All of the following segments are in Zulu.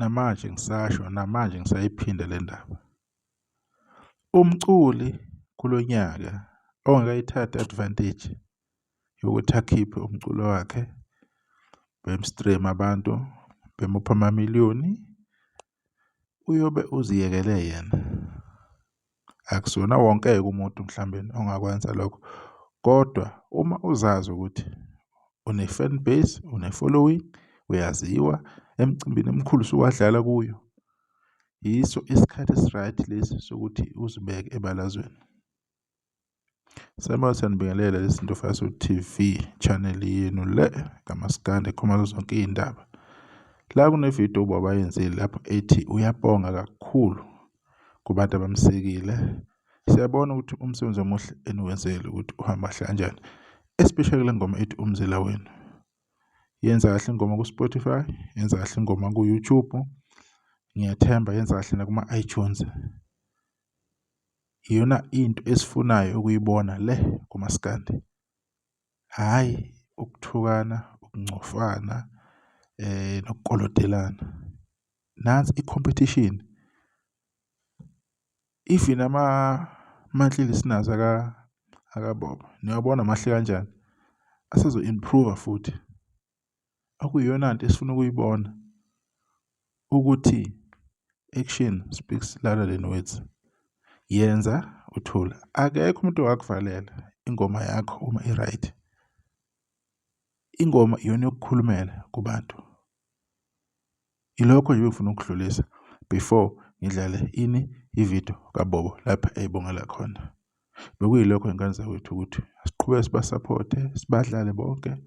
namanje ngisasho namanje ngisayiphinda le ndaba. Umculi kulonyaka ongakayithatha advantage yokuthi akhiphe umculo wakhe bemstream abantu bemupha amamiliyoni uyobe uziyekele yena. Akusona wonke umuntu mhlawumbe ongakwenza lokho. Kodwa uma uzazi ukuthi une fan base, une following, uyaziwa emcimbini emkhulu suwadlala kuyo, yiso isikhathi esiright lesi sokuthi uzibeke ebalazweni. Sema sanibingelela lezinto Faso TV channel yenu le kaMaskandi ekhuluma zonke izindaba. La kune video abayenzile lapho ethi uyabonga kakhulu kubantu abamsekile. Siyabona ukuthi umsebenzi omuhle eniwenzele ukuthi uhamba kanjani. Especially le ngoma ethi umzila wenu. Yenza kahle ingoma ku Spotify, yenza kahle ingoma ku YouTube. Ngiyathemba yenza kahle na kuma iTunes. Iyona into esifunayo ukuyibona le kuMaskandi. Hayi ukuthukana, ukungcofana, nokukolodelana. Nansi i-competition. Even monthly listeners akaBobo. Niyabona mahle kanjani. Asezo improve futhi. Akuyona into esifuna ukuyibona ukuthi action speaks louder than words. Yenza uthula. Akekho umuntu ongakuvalela ingoma yakho uma i-right. Ingoma iyona yokukhulumela kubantu. Ilokho nje ngifuna ukudlulisa before ngidlale ivideo kaBobo lapha eyibongela khona. Bekuyilokho engenza wethu ukuthi siqhubeke sibasupporte, sibadlale bonke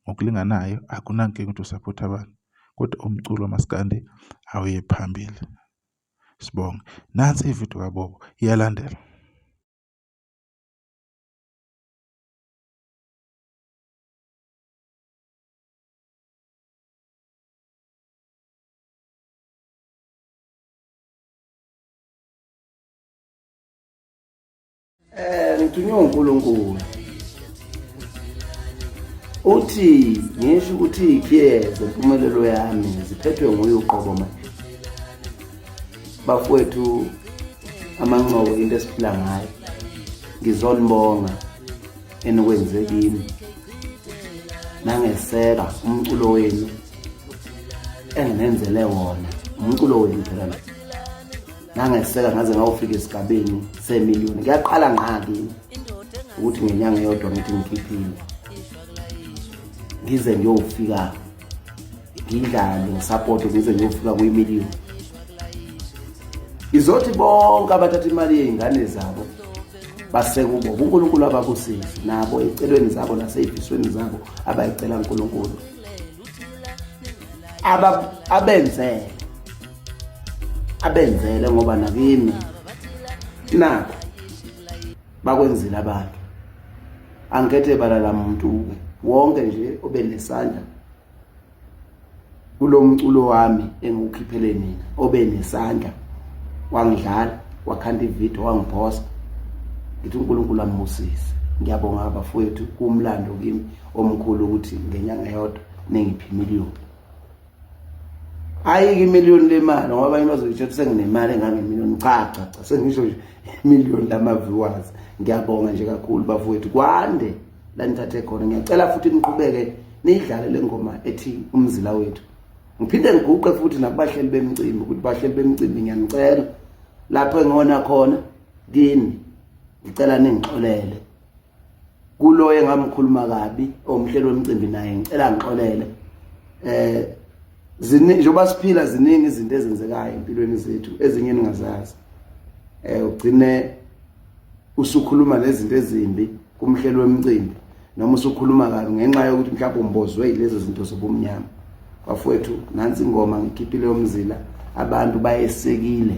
ngokulinganayo. Akunankinga ukuthi usupport abantu. Kodwa umculo waMaskandi awuye phambili. Sibonge. Nansi ivideo kaBobo iyalandela. Ngithunywe uNkulunkulu uthi ngisho ukuthi ikhiye zempumelelo yami ziphethwe nguye uqobo manje. Bafowethu amancobo into esiphila ngayo. Ngizonibonga enikwenze kimi. Nangeseka umculo wenu enginenzele wona. Umculo wenu phela lo. Nangeseka ngaze ngawufika esigabeni semiliyoni. Kuyaqala ngaki ukuthi ngenyanga eyodwa ngithi ngikhiphile. Ngize ngiyofika ngidlale ngesupport ngize ngiyofika kuyimiliyoni. Izothi bonke abathatha imali yezingane zabo baseke kubo uNkulunkulu abakusisi nabo ecelweni zabo naseyifisweni zabo abayicela uNkulunkulu. Abenzele ngoba nakimi nakho bakwenzile abantu. Angikhethe balala umuntu wonke nje obe nesandla kulomculo wami engukhiphele mina, obe nesandla wangidlala wakhanda ivideo wangiphosta. Ngithi uNkulunkulu ambusise. Ngiyabonga abafowethu kumlando kimi omkhulu ukuthi ngenyanga yodwa nengiphi imiliyoni. Ayike imiliyoni lemali ngoba abanye bazoyitsho ukuthi senginemali engangemiliyoni. Cha sengisho nje imiliyoni lama viewers. Ngiyabonga nje kakhulu bafowethu kwande la nithathe khona. Ngiyacela futhi niqhubeke nidlale le ngoma ethi umzila wethu. Ngiphinde ngiguqe futhi nakubahleli bemicimbi ukuthi bahleli bemicimbi ngiyanicela lapho engona khona kini ngicela ningixolele. Kulo engamkhuluma kabi omhlelo wemicimbi naye ngicela ngixolele. Njengoba siphila ziningi izinto ezenzekayo empilweni zethu ezinye ningazazi. Ugcine usukhuluma lezinto ezimbi kumhlelo wemicimbi noma usukhuluma kabi ngenxa yokuthi mhlawumbe umbozwe yilezo zinto zobumnyama. Bafowethu nansi ingoma ngikhiphile yomzila abantu bayesekile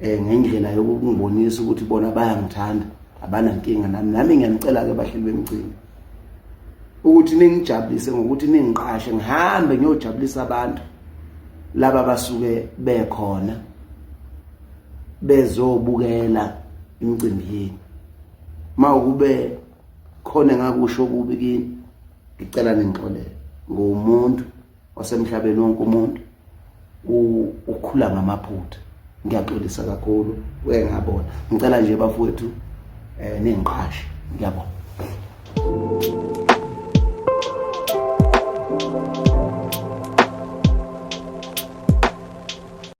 ngendlela yokungibonisa ukuthi bona bayangithanda abanankinga nami ngiyanicela ke bahleli bemicimbi ukuthi ningijabulise ngokuthi ningiqashe ngihambe ngiyojabulisa abantu laba basuke bekhona bezobukela imicimbi yini. Mawukube khona ngakusho kubi kini ngicela ningixolele. Ngumuntu wasemhlabeni wonke umuntu ukhula ngamaphutha. Ngiyaxolisa kakhulu ngabona. Ngicela nje bafowethu ningiqhashe. Ngiyabonga.